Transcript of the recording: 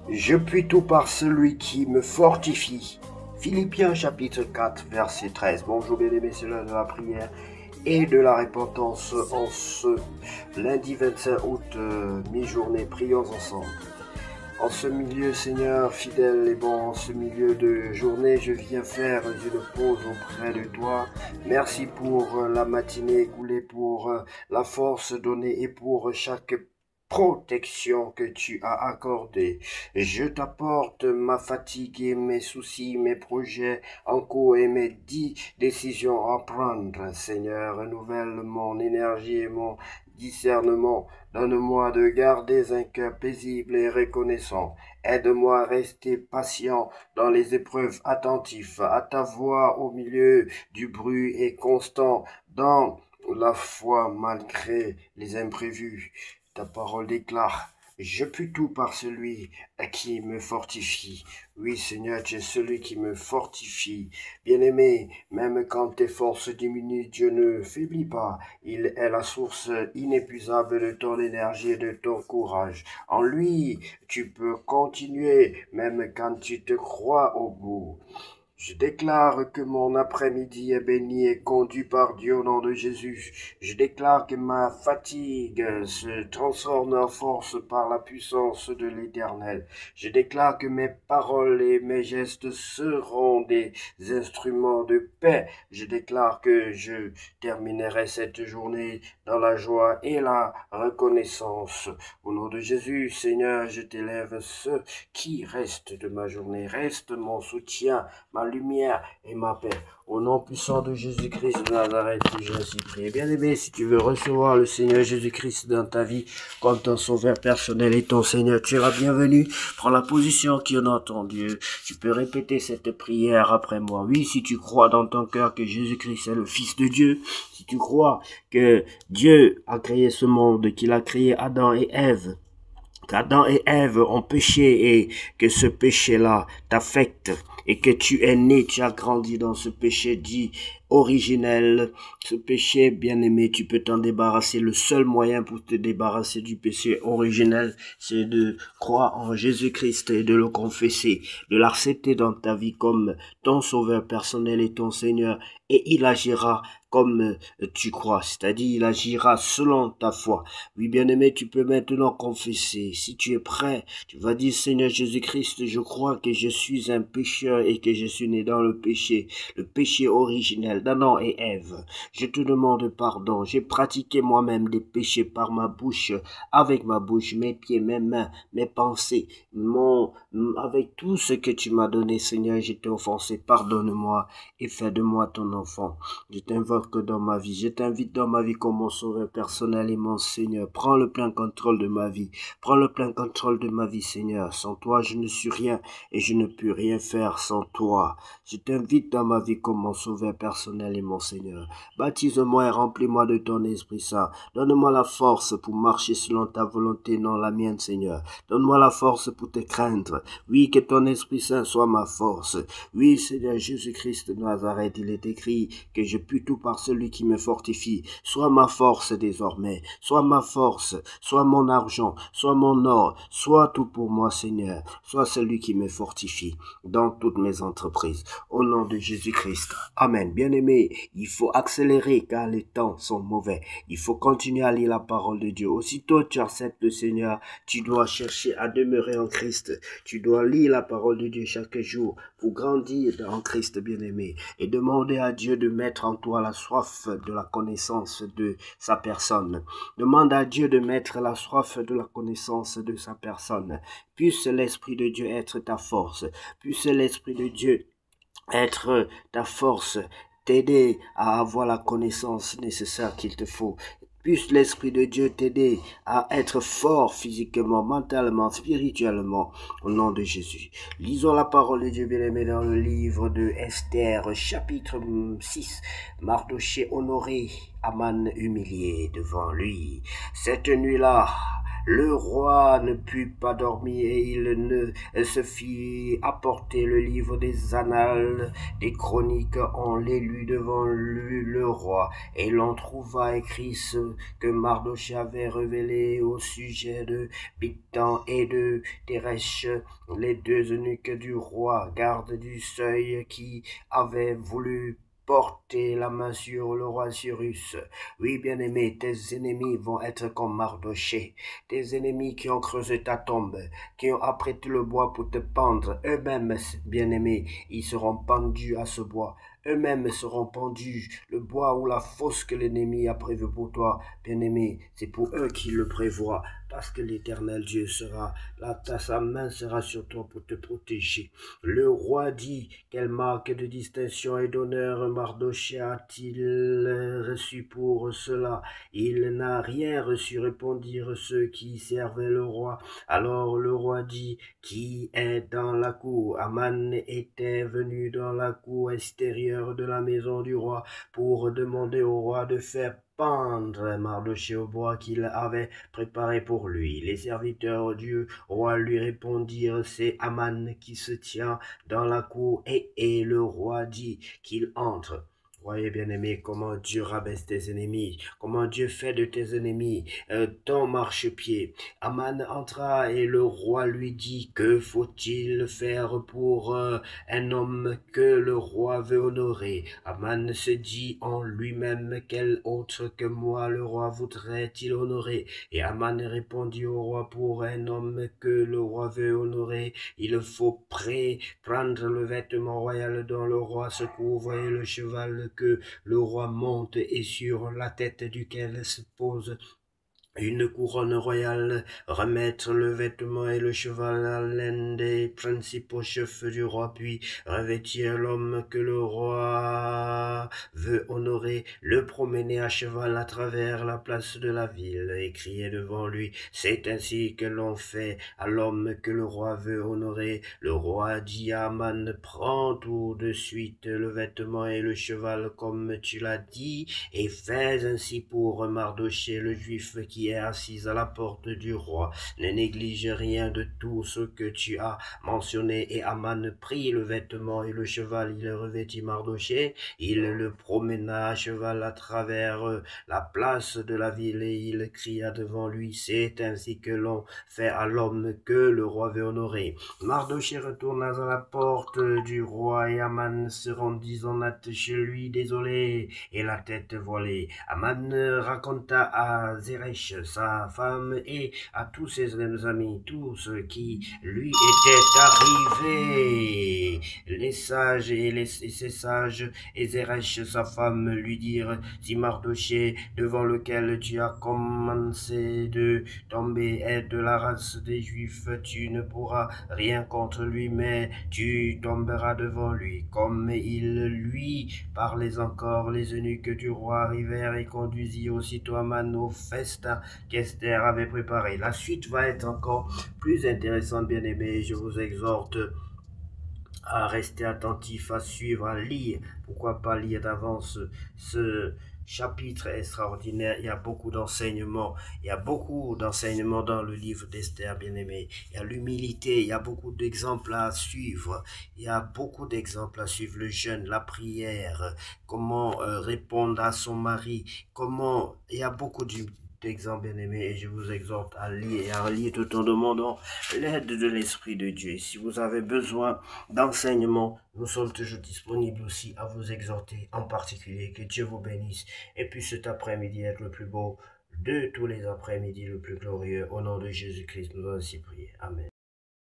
Je puis tout par celui qui me fortifie. Philippiens chapitre 4, verset 13. Bonjour bien-aimés, c'est l'heure de la prière et de la repentance en ce lundi 25 août, mi-journée. Prions ensemble. En ce milieu, Seigneur, fidèle et bon, en ce milieu de journée, je viens faire une pause auprès de toi. Merci pour la matinée écoulée, pour la force donnée et pour chaque protection que tu as accordée. Je t'apporte ma fatigue et mes soucis, mes projets en cours et mes 10 décisions à prendre. Seigneur, renouvelle mon énergie et mon discernement. Donne-moi de garder un cœur paisible et reconnaissant. Aide-moi à rester patient dans les épreuves, attentif à ta voix au milieu du bruit et constant dans la foi malgré les imprévus. Ta parole déclare: je puis tout par celui qui me fortifie. Oui, Seigneur, tu es celui qui me fortifie. Bien-aimé, même quand tes forces diminuent, Dieu ne faiblit pas. Il est la source inépuisable de ton énergie et de ton courage. En lui, tu peux continuer, même quand tu te crois au bout. Je déclare que mon après-midi est béni et conduit par Dieu au nom de Jésus. Je déclare que ma fatigue se transforme en force par la puissance de l'Éternel. Je déclare que mes paroles et mes gestes seront des instruments de paix. Je déclare que je terminerai cette journée dans la joie et la reconnaissance. Au nom de Jésus, Seigneur, je t'élève ce qui reste de ma journée. Reste mon soutien, ma lumière et ma paix. Au nom puissant de Jésus-Christ de Nazareth, j'ai ainsi prié. Bien-aimé, si tu veux recevoir le Seigneur Jésus-Christ dans ta vie comme ton sauveur personnel et ton Seigneur, tu es bienvenu. Prends la position qui honore ton Dieu. Tu peux répéter cette prière après moi. Oui, si tu crois dans ton cœur que Jésus-Christ est le Fils de Dieu, si tu crois que Dieu a créé ce monde, qu'il a créé Adam et Ève, qu'Adam et Ève ont péché et que ce péché-là t'affecte et que tu es né, tu as grandi dans ce péché dit originel, ce péché bien-aimé, tu peux t'en débarrasser. Le seul moyen pour te débarrasser du péché originel, c'est de croire en Jésus-Christ et de le confesser, de l'accepter dans ta vie comme ton sauveur personnel et ton Seigneur, et il agira comme tu crois, c'est-à-dire il agira selon ta foi. Oui, bien-aimé, tu peux maintenant confesser. Si tu es prêt, tu vas dire: Seigneur Jésus-Christ, je crois que je suis un pécheur et que je suis né dans le péché originel d'Adam et Ève. Je te demande pardon. J'ai pratiqué moi-même des péchés par ma bouche, avec ma bouche, mes pieds, mes mains, mes pensées, avec tout ce que tu m'as donné, Seigneur, j'ai été offensé. Pardonne-moi et fais de moi ton enfant. Je t'invoque dans ma vie. Je t'invite dans ma vie comme mon sauveur personnel et mon Seigneur. Prends le plein contrôle de ma vie. Prends le plein contrôle de ma vie, Seigneur. Sans toi, je ne suis rien et je ne peux rien faire sans toi. Je t'invite dans ma vie comme mon sauveur personnel et mon Seigneur. Baptise-moi et remplis-moi de ton Esprit Saint. Donne-moi la force pour marcher selon ta volonté, non la mienne, Seigneur. Donne-moi la force pour te craindre. Oui, que ton Esprit Saint soit ma force. Oui, Seigneur Jésus-Christ de Nazareth, il est écrit que je puis tout par celui qui me fortifie. Sois ma force désormais. Sois ma force. Sois mon argent. Sois mon or. Sois tout pour moi, Seigneur. Sois celui qui me fortifie dans toutes mes entreprises. Au nom de Jésus-Christ. Amen. Bien-aimé, il faut accélérer car les temps sont mauvais. Il faut continuer à lire la parole de Dieu. Aussitôt tu acceptes le Seigneur, tu dois chercher à demeurer en Christ. Tu dois lire la parole de Dieu chaque jour pour grandir en Christ, bien-aimé, et demander à Dieu de mettre en toi la soif de la connaissance de sa personne. Demande à Dieu de mettre la soif de la connaissance de sa personne. Puisse l'Esprit de Dieu être ta force. Puisse l'Esprit de Dieu être ta force, t'aider à avoir la connaissance nécessaire qu'il te faut. Puisse l'Esprit de Dieu t'aider à être fort physiquement, mentalement, spirituellement, au nom de Jésus. Lisons la parole de Dieu bien-aimé dans le livre de Esther, chapitre 6. Mardochée honoré, Aman humilié devant lui. Cette nuit-là, Le roi ne put pas dormir et il ne se fit apporter le livre des annales, des chroniques. On les lut devant lui le roi, et l'on trouva écrit ce que Mardochée avait révélé au sujet de Bigtan et de Teresh, les deux eunuques du roi, gardes du seuil, qui avaient voulu porter la main sur le roi Cyrus. Oui, bien-aimé, tes ennemis vont être comme Mardochée, tes ennemis qui ont creusé ta tombe, qui ont apprêté le bois pour te pendre. Eux-mêmes, bien-aimés, ils seront pendus à ce bois. Eux-mêmes seront pendus. Le bois ou la fosse que l'ennemi a prévu pour toi, bien-aimé, c'est pour eux qu'il le prévoit, parce que l'Éternel Dieu sera là, sa main sera sur toi pour te protéger. Le roi dit: quelle marque de distinction et d'honneur Mardochée a-t-il reçu pour cela? Il n'a rien reçu, répondirent ceux qui servaient le roi. Alors le roi dit: qui est dans la cour? Aman était venu dans la cour extérieure de la maison du roi pour demander au roi de faire pendre Mardochée au bois qu'il avait préparé pour lui. Les serviteurs du roi lui répondirent: c'est Aman qui se tient dans la cour, et le roi dit qu'il entre. Voyez, bien-aimé, comment Dieu rabaisse tes ennemis, comment Dieu fait de tes ennemis ton marchepied. Aman entra et le roi lui dit: que faut-il faire pour un homme que le roi veut honorer? Aman se dit en lui-même: quel autre que moi le roi voudrait-il honorer? Et Aman répondit au roi: pour un homme que le roi veut honorer, il faut prendre le vêtement royal dont le roi se couvre et le cheval que le roi monte et sur la tête duquel se pose une couronne royale, remettre le vêtement et le cheval à l'un des principaux chefs du roi, puis revêtir l'homme que le roi veut honorer, le promener à cheval à travers la place de la ville et crier devant lui: c'est ainsi que l'on fait à l'homme que le roi veut honorer. Le roi dit à Aman: prends tout de suite le vêtement et le cheval comme tu l'as dit, et fais ainsi pour Mardochée le juif qui est assis à la porte du roi. Ne néglige rien de tout ce que tu as mentionné. Et Aman prit le vêtement et le cheval, il revêtit Mardochée, il le promena à cheval à travers la place de la ville, et il cria devant lui: c'est ainsi que l'on fait à l'homme que le roi veut honorer. Mardochée retourna à la porte du roi, et Aman se rendit en hâte chez lui, désolé et la tête voilée. Aman raconta à Zeresh, sa femme, et à tous ses amis, tout ce qui lui était arrivé. Les sages et ses sages et Zeresh, sa femme, lui dirent: si Mardochée, devant lequel tu as commencé de tomber, est de la race des Juifs, tu ne pourras rien contre lui, mais tu tomberas devant lui. Comme il lui parlait encore, les eunuques du roi arrivèrent et conduisirent aussitôt Aman au festin qu'Esther avait préparé. La suite va être encore plus intéressante, bien-aimés. Je vous exhorte à rester attentif, à suivre, à lire. Pourquoi pas lire d'avance ce chapitre extraordinaire? Il y a beaucoup d'enseignements. Il y a beaucoup d'enseignements dans le livre d'Esther, bien-aimé. Il y a l'humilité, il y a beaucoup d'exemples à suivre. Il y a beaucoup d'exemples à suivre. Le jeûne, la prière, comment répondre à son mari, comment... Il y a beaucoup d'exemples, bien-aimés, et je vous exhorte à lire et à lire tout en demandant l'aide de l'Esprit de Dieu. Et si vous avez besoin d'enseignement, nous sommes toujours disponibles aussi à vous exhorter en particulier. Que Dieu vous bénisse et puis cet après-midi être le plus beau de tous les après-midi, le plus glorieux. Au nom de Jésus-Christ, nous allons ainsi prier. Amen.